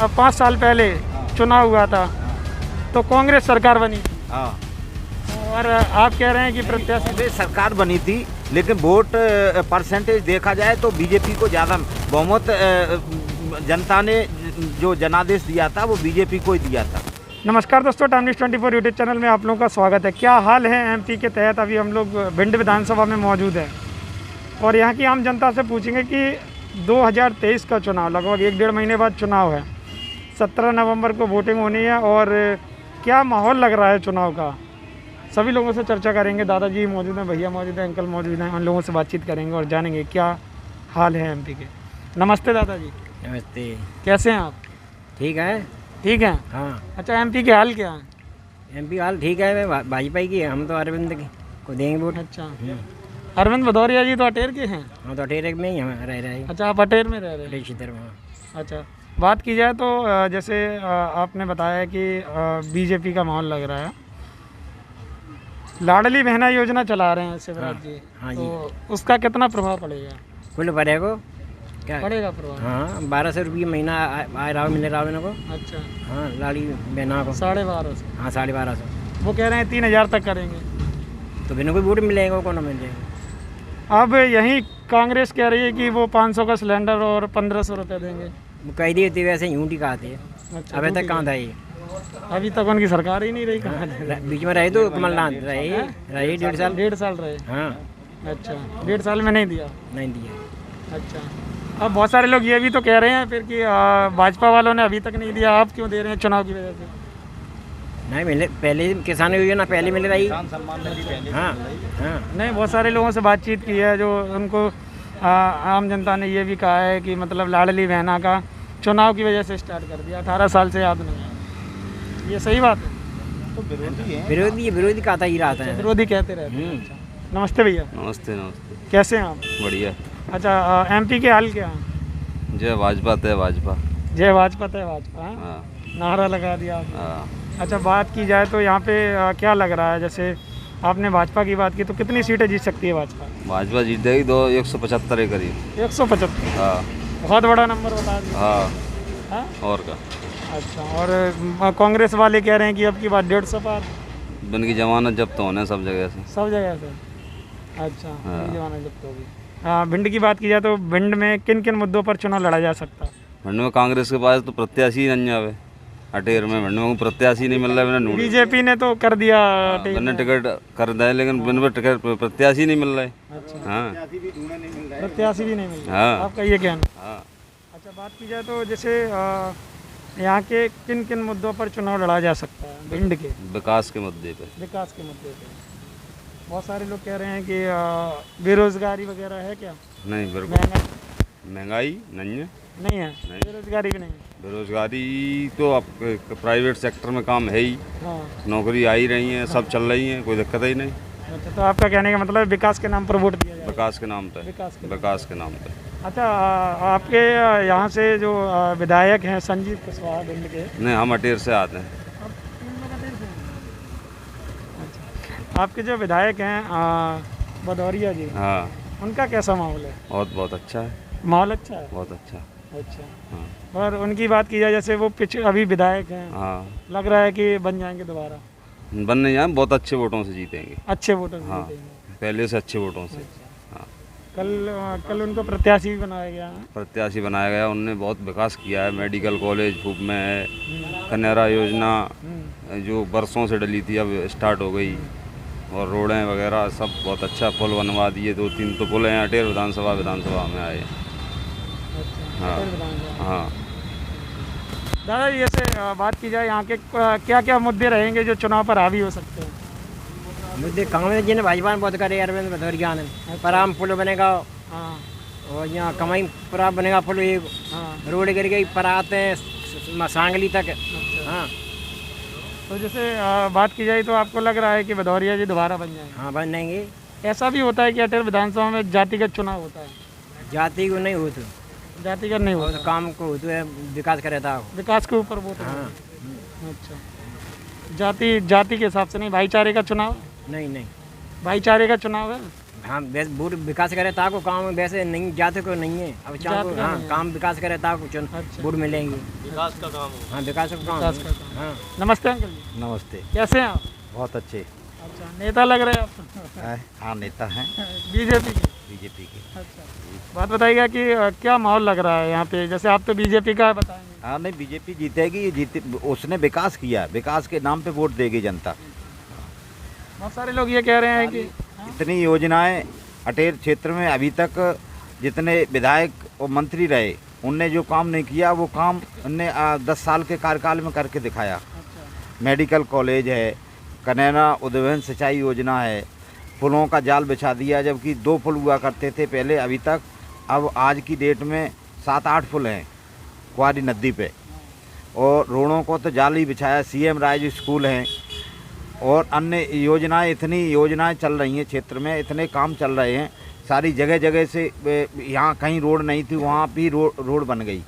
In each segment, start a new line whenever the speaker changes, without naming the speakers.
अब 5 साल पहले चुनाव हुआ था तो कांग्रेस सरकार बनी
हाँ
और आप कह रहे हैं कि प्रत्याशी
पहले सरकार बनी थी, लेकिन वोट परसेंटेज देखा जाए तो बीजेपी को ज़्यादा बहुमत जनता ने जो जनादेश दिया था वो बीजेपी को ही दिया था।
नमस्कार दोस्तों, टाइम न्यूज़ 24 यूट्यूब चैनल में आप लोगों का स्वागत है। क्या हाल है एमपी के तहत? अभी हम लोग भिंड विधानसभा में मौजूद हैं और यहाँ की आम जनता से पूछेंगे कि 2023 का चुनाव लगभग 1-1.5 महीने बाद चुनाव है। 17 नवंबर को वोटिंग होनी है और क्या माहौल लग रहा है चुनाव का, सभी लोगों से चर्चा करेंगे। दादाजी मौजूद हैं, भैया मौजूद हैं, अंकल मौजूद हैं, उन लोगों से बातचीत करेंगे और जानेंगे क्या हाल है एमपी के। नमस्ते दादाजी।
नमस्ते।
कैसे हैं आप?
ठीक है।
ठीक है।
हाँ,
अच्छा, एमपी के हाल क्या है?
एमपी हाल ठीक है। भाजपा की है, हम तो अरविंद की को देंगे वोट।
अच्छा, अरविंद भदौरिया जी तो अटेर के हैं।
हम तो अटेरे में ही हम रह रहे हैं।
अच्छा, आप अटेर में रह रहे हैं।
इधर वहाँ।
अच्छा, बात की जाए तो जैसे आपने बताया कि बीजेपी का माहौल लग रहा है, लाडली बहना योजना चला रहे हैं शिवराज जी।
हाँ जी।
तो उसका कितना प्रभाव पड़ेगा?
कुल पड़ेगा क्या?
पड़ेगा प्रभाव।
हाँ, 1200 रुपये महीना आ रहा मिल रहा है को।
अच्छा,
हाँ, लाड़ी बहना को
1250।
हाँ 1250।
वो कह रहे हैं 3000 तक करेंगे।
तो बिना कोई वोट मिलेगा, कौन मिल जाएगा?
अब यही कांग्रेस कह रही है कि वो 500 का सिलेंडर और 1500 रुपये देंगे।
वो कह दी थी वैसे यूँ टिका आती है।
अच्छा,
अभी तक कहाँ था ये?
अभी तक उनकी सरकार ही नहीं रही। कहाँ
बीच में रहे तो कमलनाथ रहे 1.5 साल।
1.5 साल रहे।
हाँ,
अच्छा, 1.5 साल में नहीं दिया।
नहीं दिया।
अच्छा, अब बहुत सारे लोग ये भी तो कह रहे हैं फिर कि भाजपा वालों ने अभी तक नहीं दिया, आप क्यों दे रहे हैं चुनाव की वजह से?
नहीं मिले, पहले किसान योजना पहले मिल रही। हाँ हाँ।
नहीं, बहुत सारे लोगों से बातचीत की है जो उनको आम जनता ने ये भी कहा है कि मतलब लाडली बहना का चुनाव की वजह से स्टार्ट कर दिया, 18 साल से याद नहीं है। ये सही बात है?
तो विरोधी है।
विरोधी कहता ही रहता है।
विरोधी कहते रहते हैं। अच्छा, नमस्ते भैया।
नमस्ते नमस्ते।
कैसे हैं आप?
बढ़िया।
अच्छा, एमपी के हाल क्या हैं?
जय भाजपा तय भाजपा।
जय भाजपा तय भाजपा। हाँ?
हाँ
नारा लगा दिया आपने।
हाँ।
अच्छा, बात की जाए तो यहाँ पे क्या लग रहा है? जैसे आपने भाजपा की बात की तो कितनी सीटें जीत सकती है भाजपा?
भाजपा जीतेगी 175 के करीब।
175।
हाँ
बहुत बड़ा नंबर बता दिया।
हाँ।
हाँ?
और का
अच्छा, और कांग्रेस वाले कह रहे हैं कि अब की बात 150 पार।
बन की जमानत जब्त तो होने सब जगह से।
सब जगह से। अच्छा,
हाँ।
ये जमाना जब तो होगी। हाँ, भिंड की बात की जाए तो भिंड में किन किन मुद्दों पर चुनाव लड़ा जा सकता है?
भिंड में कांग्रेस के पास तो प्रत्याशी ही नहीं आवे। अटेर में भिंड में प्रत्याशी नहीं मिल रहा है। बिना
बीजेपी ने तो कर दिया
बिना टिकट कर दिया, लेकिन बिन पर टिकट प्रत्याशी नहीं मिल रहा है।
अच्छा,
हाँ
प्रत्याशी भी नहीं मिल रहा।
हाँ।
आपका ये कहना?
हाँ।
अच्छा, बात की जाए तो जैसे यहाँ के किन किन मुद्दों पर चुनाव लड़ा जा सकता है भिंड के?
विकास के मुद्दे पे।
विकास के मुद्दे पे बहुत सारे लोग कह रहे हैं कि बेरोजगारी वगैरह है क्या?
नहीं, बिल्कुल
महंगाई
महंगाई नहीं है।
नहीं है?
नहीं।
बेरोजगारी भी नहीं है?
बेरोजगारी तो अब प्राइवेट सेक्टर में काम है ही,
हाँ।
नौकरी आ ही रही है, सब चल रही है, कोई दिक्कत ही नहीं।
अच्छा, तो आपका कहने का मतलब है विकास के नाम पर वोट दिया जाए?
विकास के नाम पे। विकास के नाम पे।
अच्छा, आपके यहाँ से जो विधायक हैं संजीव कुशवाहा भिंड के।
नहीं, हम अटेर से आते हैं।
आप तीन लोग अटेर से हैं? अच्छा, आपके जो विधायक हैं भदौरिया जी,
हाँ।
उनका कैसा माहौल है?
बहुत अच्छा है।
माहौल अच्छा है?
बहुत अच्छा।
अच्छा,
हाँ
और उनकी बात की जाए जैसे वो अभी विधायक हैं,
हाँ।
लग रहा है कि बन जाएंगे दोबारा?
बन नहीं जाए, बहुत अच्छे वोटों से जीतेंगे।
अच्छे वोटर से
हाँ,
जीतेंगे।
पहले से अच्छे वोटों से। हाँ।
कल उनको प्रत्याशी भी बनाया गया है।
प्रत्याशी बनाया गया, उनने बहुत विकास किया है। मेडिकल कॉलेज फूप में है, कन्यारा योजना जो बरसों से डली थी अब स्टार्ट हो गई, और रोडें वगैरह सब बहुत अच्छा, पुल बनवा दिए। 2-3 तो पुल हैं अटेर विधानसभा में आए। हाँ हाँ।
दादा जी, जैसे बात की जाए यहाँ के क्या क्या मुद्दे रहेंगे जो चुनाव पर हावी हो सकते हैं?
मुद्दे कांग्रेस जी ने भाजपा ने बहुत करे, अरविंद भदौरिया ने। पराम पुल बनेगा।
हाँ
और यहाँ कमाई परा बनेगा पुल। ये
हाँ।
रोड गिर गई, पराते हैं सांगली तक।
अच्छा,
हाँ।
तो जैसे बात की जाए तो आपको लग रहा है कि भदौरिया जी दोबारा बन जाएंगे?
हाँ, बन जाएंगे।
ऐसा भी होता है कि अटेर विधानसभा में जातिगत चुनाव होता है?
जाति को नहीं हो तो
जातिगत नहीं
और
होता,
काम को हो तो है, विकास करे था।
विकास के ऊपर वोट है।
हाँ।
अच्छा, जाति के हिसाब से नहीं, भाईचारे का चुनाव?
नहीं नहीं,
भाईचारे का चुनाव है?
हाँ वैसे बूढ़ विकास करे ताको काम वैसे नहीं जाते को नहीं है अब चाहो
जात का
हाँ
नहीं है।
काम विकास करे ताको चुन
अच्छा।
बूढ़ मिलेंगे विकास का काम हाँ विकास का काम
विकास का काम।
हाँ
नमस्ते अंकल जी,
नमस्ते।
कैसे हैं आप?
बहुत अच्छे।
अच्छा, नेता लग रहे हैं आप
हाँ, नेता हैं
बीजेपी के।
बीजेपी के।
अच्छा, बात बताइएगा कि क्या माहौल लग रहा है यहाँ पे, जैसे आप तो बीजेपी का बताएंगे।
हाँ, नहीं, बीजेपी जीतेगी। ये जीते, उसने विकास किया, विकास के नाम पे वोट देगी जनता।
बहुत सारे लोग ये कह रहे हैं कि
इतनी योजनाएं अटेर क्षेत्र में अभी तक जितने विधायक और मंत्री रहे, उनने जो काम नहीं किया वो काम उनने 10 साल के कार्यकाल में करके दिखाया। मेडिकल कॉलेज है, कनैना उद्वहन सिंचाई योजना है, पुलों का जाल बिछा दिया, जबकि 2 पुल हुआ करते थे पहले अभी तक। अब आज की डेट में 7-8 पुल हैं कुआरी नदी पे, और रोडों को तो जाल ही बिछाया। CM राज स्कूल हैं और अन्य योजनाएं, इतनी योजनाएं चल रही हैं क्षेत्र में, इतने काम चल रहे हैं। सारी जगह जगह से यहाँ कहीं रोड नहीं थी, वहाँ भी रोड बन गई।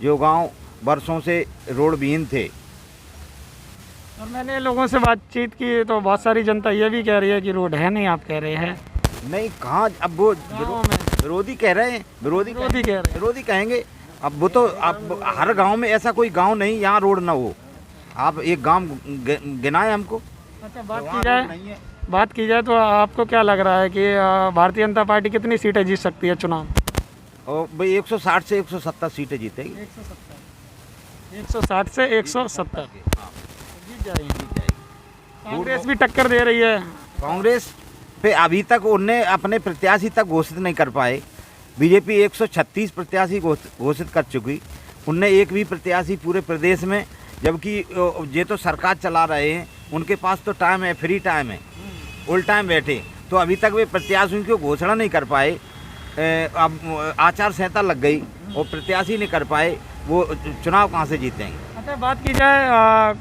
जो गांव बरसों से रोड विहीन थे।
और मैंने लोगों से बातचीत की तो बहुत सारी जनता ये भी कह रही है कि रोड है नहीं, आप कह रहे हैं।
नहीं, कहाँ, अब वो
गाँव में
विरोधी कह रहे हैं, विरोधी
कह रहे हैं।
विरोधी कहेंगे। अब वो तो, अब हर गांव में ऐसा कोई गांव नहीं यहाँ रोड ना हो। आप एक गांव गिनाए हमको।
अच्छा, बात की जाए तो आपको क्या लग रहा है कि भारतीय जनता पार्टी कितनी सीटें जीत सकती है चुनाव?
और भाई 160 से 170 सीटें जीतेगी।
160 से 170 जीत जाएगी। कांग्रेस भी टक्कर दे रही है।
कांग्रेस पे अभी तक उनने अपने प्रत्याशी तक घोषित नहीं कर पाए। बीजेपी 136 प्रत्याशी घोषित कर चुकी, उनने एक भी प्रत्याशी पूरे प्रदेश में, जबकि ये तो सरकार चला रहे हैं, उनके पास तो टाइम है, फ्री टाइम है, उल टाइम बैठे, तो अभी तक वे प्रत्याशियों की घोषणा नहीं कर पाए। अब आचार संहिता लग गई और प्रत्याशी नहीं कर पाए, वो चुनाव कहाँ से जीतेंगे?
अच्छा, बात की जाए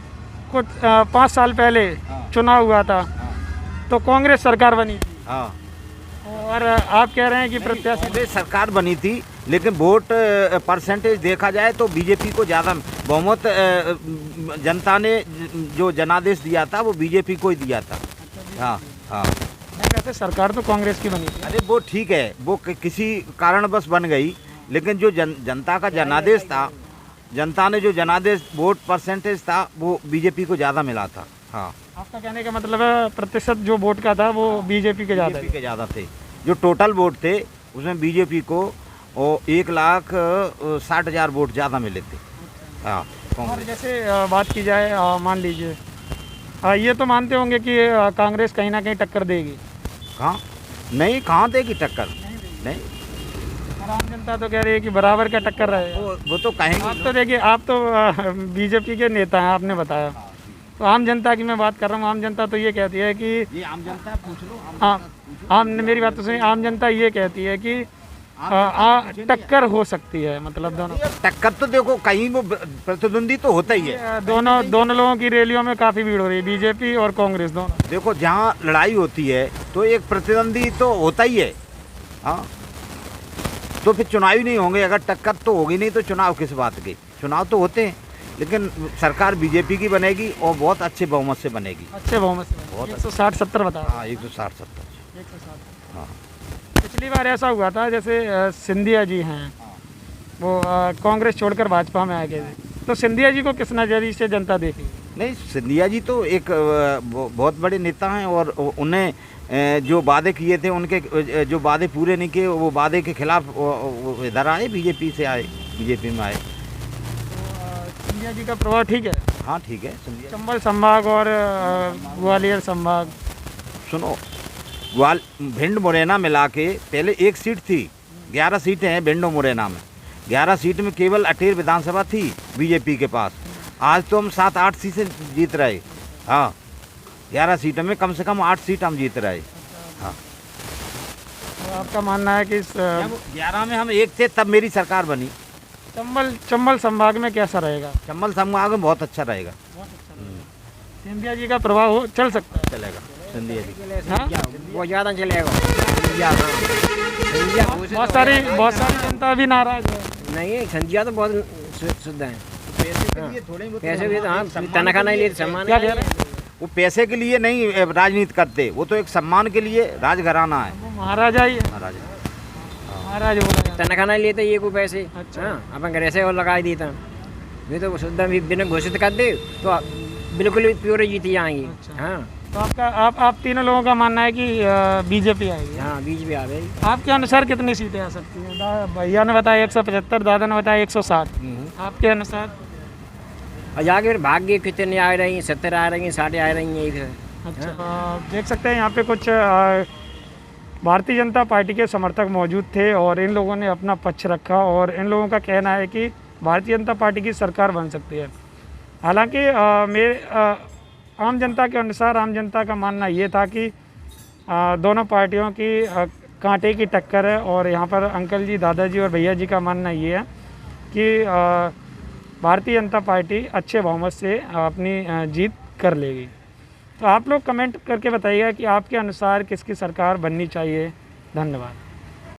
कुछ 5 साल पहले चुनाव हुआ था तो कांग्रेस सरकार बनी थी।
हाँ,
और आप कह रहे हैं कि प्रत्याशी
कांग्रेस सरकार बनी थी, लेकिन वोट परसेंटेज देखा जाए तो बीजेपी को ज़्यादा बहुमत जनता ने जो जनादेश दिया था वो बीजेपी को ही दिया था। हाँ हाँ,
नहीं, वैसे सरकार तो कांग्रेस की बनी थी।
अरे वो ठीक है, वो किसी कारणवश बन गई, लेकिन जो जनता का जनादेश था, जनता ने जो जनादेश वोट परसेंटेज था वो बीजेपी को ज़्यादा मिला था। हाँ,
आपका कहने का मतलब है प्रतिशत जो वोट का था वो बीजेपी के ज़्यादा
बीजेपी के ज़्यादा थे। जो टोटल वोट थे उसमें बीजेपी को 1,60,000 वोट ज़्यादा मिले थे। हाँ,
और
कांग्रेस।
जैसे बात की जाए, मान लीजिए ये तो मानते होंगे कि कांग्रेस कहीं ना कहीं टक्कर देगी।
कहाँ नहीं, कहाँ देगी टक्कर? नहीं,
और आम जनता तो कह रही है कि बराबर का टक्कर रहेगा।
वो तो कहेंगे।
आप तो देखिए, आप तो बीजेपी के नेता हैं, आपने बताया। तो आम जनता की मैं बात कर रहा हूँ। आम जनता तो ये कहती है कि
ये आम जनता पूछ लो।
आम मेरी बात तो सुनिए, आम जनता ये कहती है कि टक्कर हो सकती है, मतलब दोनों।
टक्कर तो देखो, कहीं वो प्रतिद्वंदी तो होता ही है।
दोनों लोगों की रैलियों में काफ़ी भीड़ हो रही है, बीजेपी और कांग्रेस दोनों।
देखो, जहाँ लड़ाई होती है तो एक प्रतिद्वंदी तो होता ही है। हाँ, तो फिर चुनाव ही नहीं होंगे। अगर टक्कर तो होगी नहीं तो चुनाव किस बात के? चुनाव तो होते हैं, लेकिन सरकार बीजेपी की बनेगी और बहुत अच्छे बहुमत से बनेगी।
अच्छे बहुमत से, बहुत 160-70 बता।
हाँ, 160-70।
160।
हाँ,
पिछली बार ऐसा हुआ था, जैसे सिंधिया जी हैं, वो कांग्रेस छोड़कर भाजपा में आ गए थे, तो सिंधिया जी को किस नज़रिए से जनता देखी?
नहीं, सिंधिया जी तो एक बहुत बड़े नेता हैं, और उन्हें जो वादे किए थे, उनके जो वादे पूरे नहीं किए, वो वादे के खिलाफ वो इधर आए, बीजेपी से आए, बीजेपी में आए।
तो सिंधिया जी का प्रभाव ठीक है?
हाँ, ठीक है। सिंधिया,
चंबल संभाग और ग्वालियर संभाग।
सुनो, भिंड मुरैना मिला के पहले एक सीट थी, 11 सीटें हैं भिंड और मुरैना में। 11 सीट में केवल अटेर विधानसभा थी बीजेपी के पास। आज तो हम 7-8 सीटें जीत रहे। हाँ, 11 सीटों में कम से कम 8 सीट हम जीत रहे। हाँ,
तो आपका मानना है कि
11 में हम एक थे, तब मेरी सरकार बनी।
चंबल संभाग में कैसा रहेगा?
चंबल संभाग में बहुत अच्छा रहेगा।
सिंधिया जी का प्रभाव चल सकता है?
चलेगा सिंधिया जी।
हाँ?
वो ज़्यादा चलेगा।
बहुत सारी जनता भी नाराज है।
नहीं, संध्या तो बहुत शुद्ध है।
पैसे के लिए थोड़े बहुत
पैसे भी तो हाँ तनख्वाह नहीं लिए, सम्मान
क्या कह रहे हैं?
वो पैसे के लिए नहीं राजनीति करते, वो तो एक सम्मान के लिए राजघराना है।
महाराजा ही है,
महाराजा।
महाराज बोला जाता है।
तनख्वाह नहीं लेते ये कोई पैसे।
अच्छा।
हाँ, अपन घर से और लगा देता ये तो शुद्ध भी बिना घोषित कर दे तो बिल्कुल ही प्योर जीती जाएंगी।
अच्छा।
हाँ
तो आपका आप तीनों लोगों का मानना है कि बीजेपी आएगी।
हाँ, बीच भी आ गई।
आपके अनुसार कितनी सीटें आ सकती हैं? भैया ने बताया 175, दादा ने बताया 160, आपके अनुसार?
और जाके फिर भाग्य कितने आ रही हैं, 70 आ रही हैं, 60 आ रही हैं एक।
अच्छा, देख सकते हैं यहाँ पे कुछ भारतीय जनता पार्टी के समर्थक मौजूद थे और इन लोगों ने अपना पक्ष रखा और इन लोगों का कहना है कि भारतीय जनता पार्टी की सरकार बन सकती है। हालांकि आम जनता के अनुसार आम जनता का मानना ये था कि दोनों पार्टियों की कांटे की टक्कर है और यहाँ पर अंकल जी, दादाजी और भैया जी का मानना ये है कि भारतीय जनता पार्टी अच्छे बहुमत से अपनी जीत कर लेगी। तो आप लोग कमेंट करके बताइएगा कि आपके अनुसार किसकी सरकार बननी चाहिए। धन्यवाद।